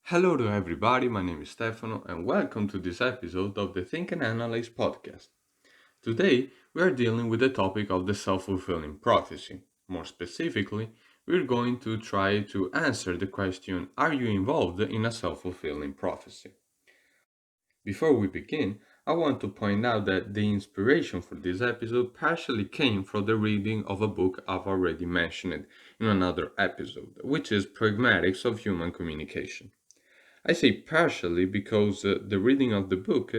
Hello to everybody, my name is Stefano, and welcome to this episode of the Think and Analyze podcast. Today, we are dealing with the topic of the self fulfilling prophecy. More specifically, we're going to try to answer the question: are you involved in a self fulfilling prophecy? Before we begin, I want to point out that the inspiration for this episode partially came from the reading of a book I've already mentioned in another episode, which is Pragmatics of Human Communication. I say partially because the reading of the book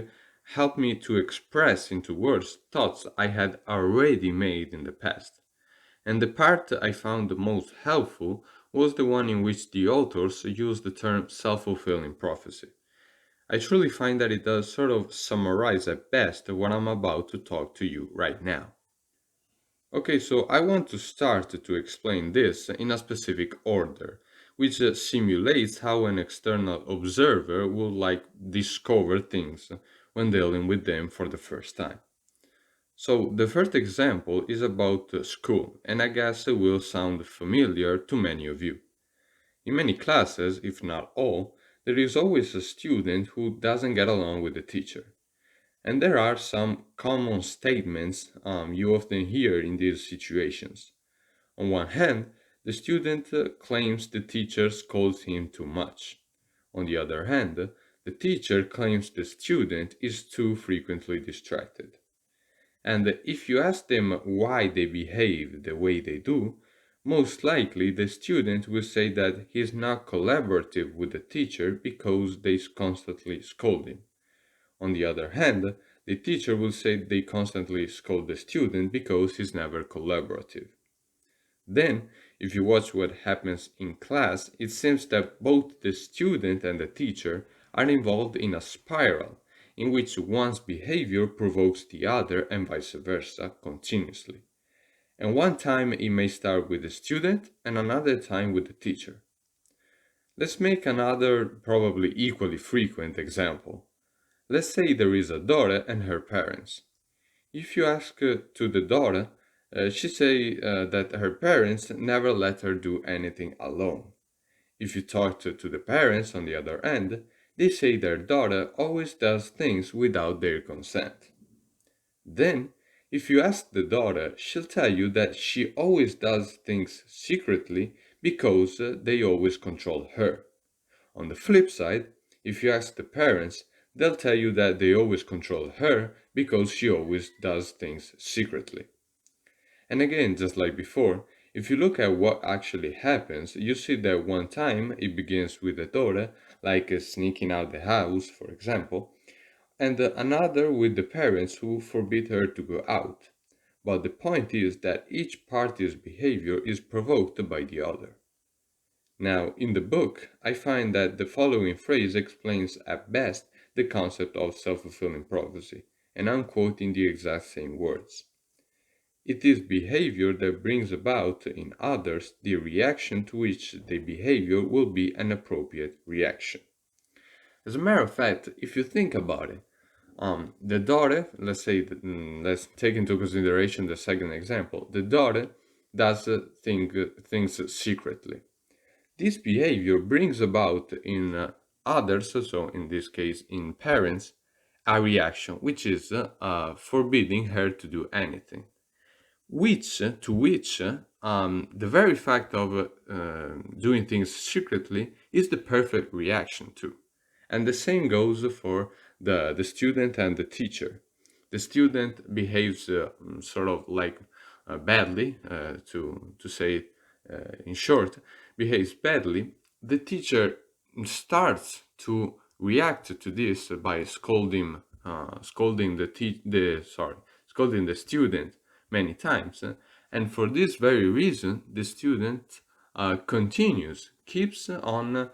helped me to express into words thoughts I had already made in the past. And the part I found the most helpful was the one in which the authors used the term self fulfilling prophecy. I truly find that it does sort of summarize at best what I'm about to talk to you right now. Okay, so I want to start to explain this in a specific order, which simulates how an external observer would discover things when dealing with them for the first time. So the first example is about school, and I guess it will sound familiar to many of you. In many classes, if not all, there is always a student who doesn't get along with the teacher. And there are some common statements you often hear in these situations. On one hand, the student claims the teacher scolds him too much. On the other hand, the teacher claims the student is too frequently distracted. And if you ask them why they behave the way they do, most likely the student will say that he is not collaborative with the teacher because they constantly scold him. On the other hand, the teacher will say they constantly scold the student because he's never collaborative. Then, if you watch what happens in class, it seems that both the student and the teacher are involved in a spiral in which one's behavior provokes the other and vice versa continuously. And one time it may start with the student and another time with the teacher. Let's make another, probably equally frequent example. Let's say there is a daughter and her parents. If you ask to the daughter, she say that her parents never let her do anything alone. If you talk to the parents on the other end, they say their daughter always does things without their consent. Then, if you ask the daughter, she'll tell you that she always does things secretly because they always control her. On the flip side, if you ask the parents, they'll tell you that they always control her because she always does things secretly. And again, just like before, if you look at what actually happens, you see that one time it begins with the daughter, like sneaking out the house, for example, and another with the parents who forbid her to go out. But the point is that each party's behavior is provoked by the other. Now, in the book, I find that the following phrase explains at best the concept of self fulfilling prophecy, and I'm quoting the exact same words. It is behavior that brings about in others the reaction to which the behavior will be an appropriate reaction. As a matter of fact, if you think about it, the daughter, let's take into consideration the second example, the daughter does things secretly. This behavior brings about in others, so in this case in parents, a reaction which is forbidding her to do anything. To which the very fact of doing things secretly is the perfect reaction to. And the same goes for the student and the teacher. The student behaves sort of like badly, to say it in short, behaves badly. The teacher starts to react to this by scolding the student many times. And for this very reason, the student keeps on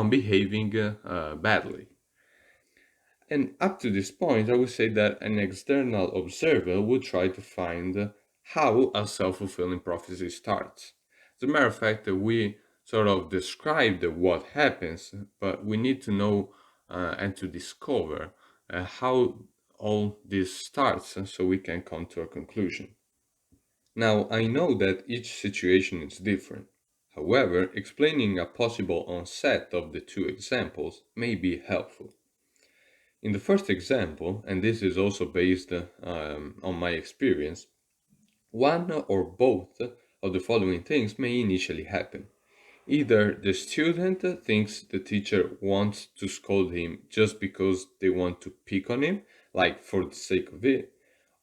behaving badly. And up to this point, I would say that an external observer would try to find how a self fulfilling prophecy starts. As a matter of fact, we sort of described what happens, but we need to know and to discover how all this starts so we can come to a conclusion. Now, I know that each situation is different. However, explaining a possible onset of the two examples may be helpful. In the first example, and this is also based on my experience, one or both of the following things may initially happen. Either the student thinks the teacher wants to scold him just because they want to pick on him, like for the sake of it,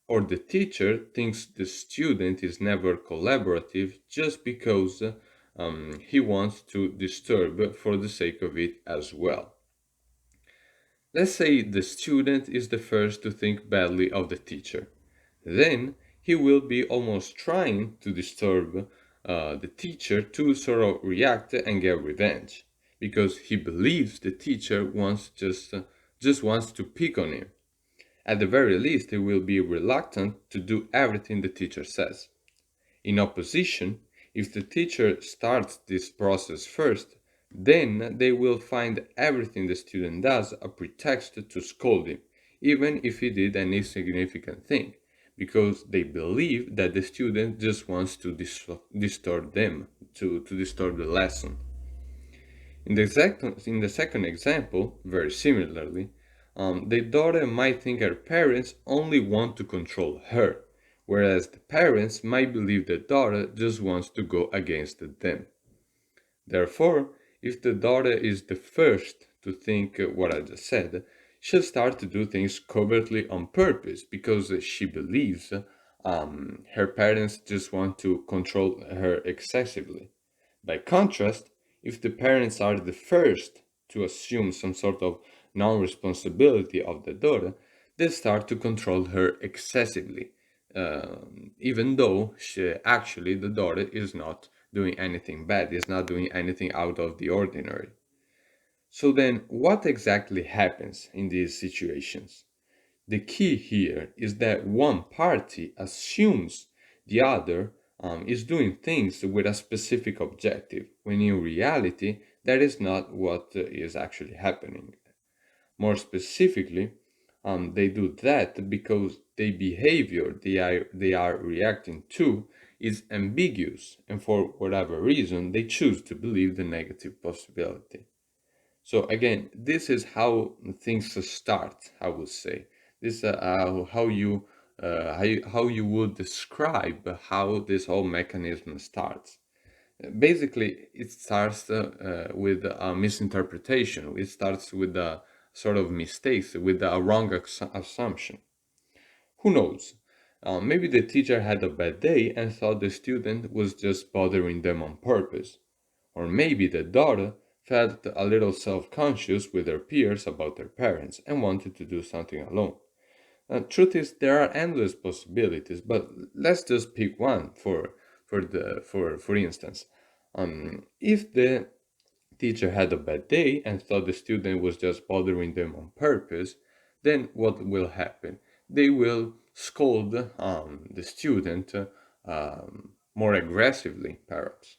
or the teacher thinks the student is never collaborative just because he wants to disturb for the sake of it as well. Let's say the student is the first to think badly of the teacher. Then he will be almost trying to disturb the teacher to sort of react and get revenge because he believes the teacher just wants to pick on him. At the very least, he will be reluctant to do everything the teacher says. In opposition, if the teacher starts this process first, then they will find everything the student does a pretext to scold him, even if he did an insignificant thing, because they believe that the student just wants to distort them, to distort the lesson. In the second example, very similarly, the daughter might think her parents only want to control her, whereas the parents might believe the daughter just wants to go against them. Therefore, if the daughter is the first to think what I just said, she'll start to do things covertly on purpose because she believes her parents just want to control her excessively. By contrast, if the parents are the first to assume some sort of non responsibility of the daughter, they start to control her excessively, even though actually the daughter is not doing anything bad, is not doing anything out of the ordinary. So then, what exactly happens in these situations? The key here is that one party assumes the other is doing things with a specific objective, when in reality, that is not what is actually happening. More specifically, they do that because the behavior they are reacting to is ambiguous, and for whatever reason, they choose to believe the negative possibility. So again, this is how things start, I would say. This how you would describe how this whole mechanism starts. Basically, it starts with a misinterpretation. It starts with a sort of mistakes, with a wrong assumption. Who knows? Maybe the teacher had a bad day and thought the student was just bothering them on purpose. Or maybe the daughter felt a little self conscious with her peers about their parents and wanted to do something alone. Truth is, there are endless possibilities, but let's just pick one for instance. If the teacher had a bad day and thought the student was just bothering them on purpose, then what will happen? They will scold the student more aggressively, perhaps.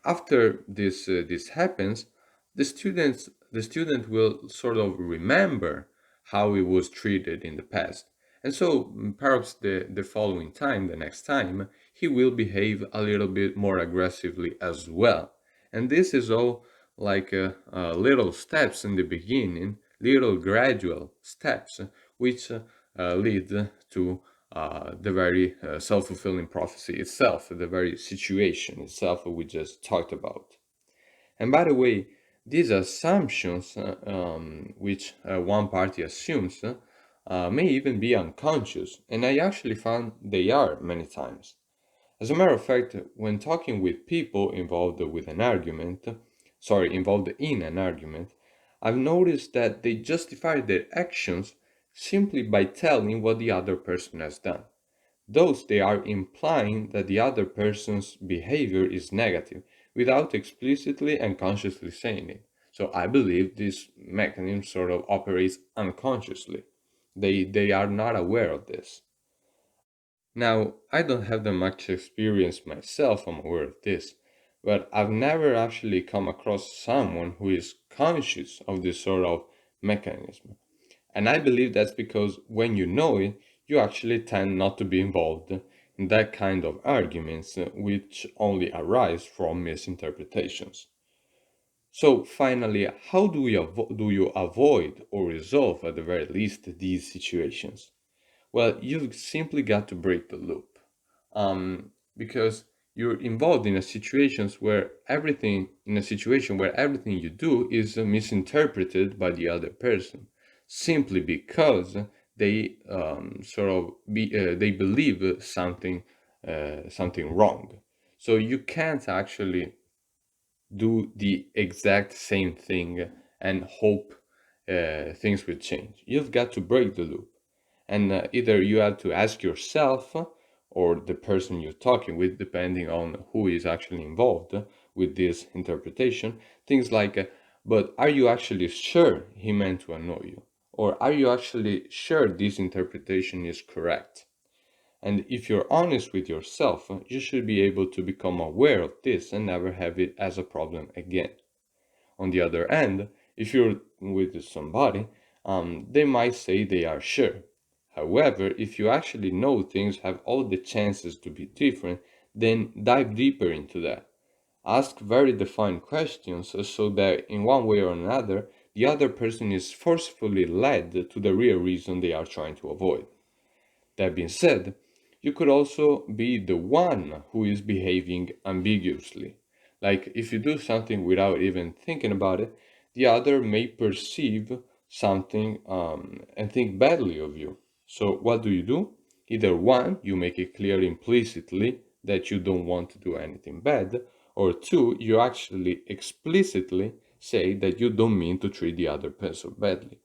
After this happens, the student will sort of remember how he was treated in the past, and so perhaps the following time, the next time, he will behave a little bit more aggressively as well. And this is all like little steps in the beginning, little gradual steps, which lead to the very self-fulfilling prophecy itself, the very situation itself we just talked about. And by the way, these assumptions, which one party assumes, may even be unconscious, and I actually found they are many times. As a matter of fact, when talking with people involved in an argument, I've noticed that they justify their actions simply by telling what the other person has done. Thus, they are implying that the other person's behavior is negative without explicitly and consciously saying it. So I believe this mechanism sort of operates unconsciously. They are not aware of this. Now, I don't have that much experience myself, I'm aware of this, but I've never actually come across someone who is conscious of this sort of mechanism. And I believe that's because when you know it, you actually tend not to be involved in that kind of arguments which only arise from misinterpretations. So finally, how do you avoid or resolve at the very least these situations? Well, you've simply got to break the loop, because you're involved in a situation where everything you do is misinterpreted by the other person, simply because they believe something wrong. So you can't actually do the exact same thing and hope things will change. You've got to break the loop. And either you have to ask yourself or the person you're talking with, depending on who is actually involved with this interpretation, things like, but are you actually sure he meant to annoy you? Or are you actually sure this interpretation is correct? And if you're honest with yourself, you should be able to become aware of this and never have it as a problem again. On the other hand, if you're with somebody, they might say they are sure. However, if you actually know things have all the chances to be different, then dive deeper into that. Ask very defined questions so that in one way or another, the other person is forcefully led to the real reason they are trying to avoid. That being said, you could also be the one who is behaving ambiguously. Like if you do something without even thinking about it, the other may perceive something and think badly of you. So what do? Either one, you make it clear implicitly that you don't want to do anything bad, or two, you actually explicitly say that you don't mean to treat the other person badly.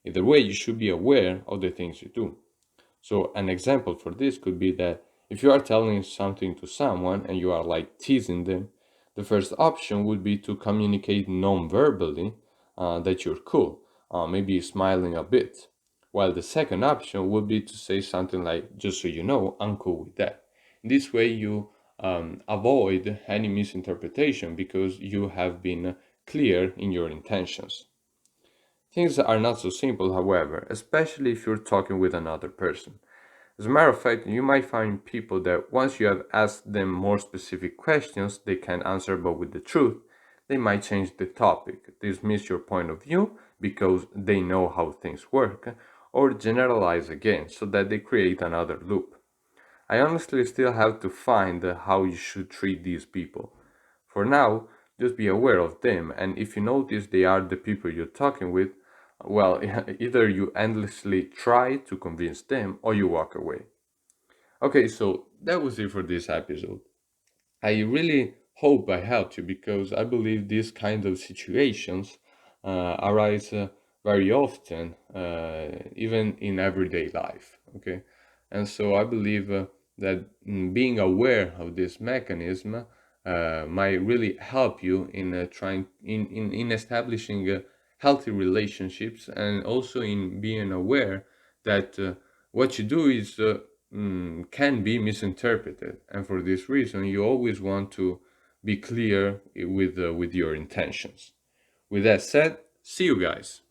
Either way, you should be aware of the things you do. So an example for this could be that if you are telling something to someone and you are like teasing them, the first option would be to communicate non-verbally that you're cool, maybe smiling a bit. While the second option would be to say something like, just so you know, I'm cool with that. This way you avoid any misinterpretation because you have been clear in your intentions. Things are not so simple, however, especially if you're talking with another person. As a matter of fact, you might find people that once you have asked them more specific questions they can't answer but with the truth, they might change the topic, dismiss your point of view because they know how things work, or generalize again so that they create another loop. I honestly still have to find how you should treat these people. For now, just be aware of them, and if you notice they are the people you're talking with, well, either you endlessly try to convince them or you walk away. Okay, so that was it for this episode. I really hope I helped you because I believe these kind of situations arise very often, even in everyday life. Okay, and so I believe that being aware of this mechanism might really help you in in establishing healthy relationships and also in being aware that what you do is can be misinterpreted, and for this reason, you always want to be clear with your intentions. With that said, see you guys.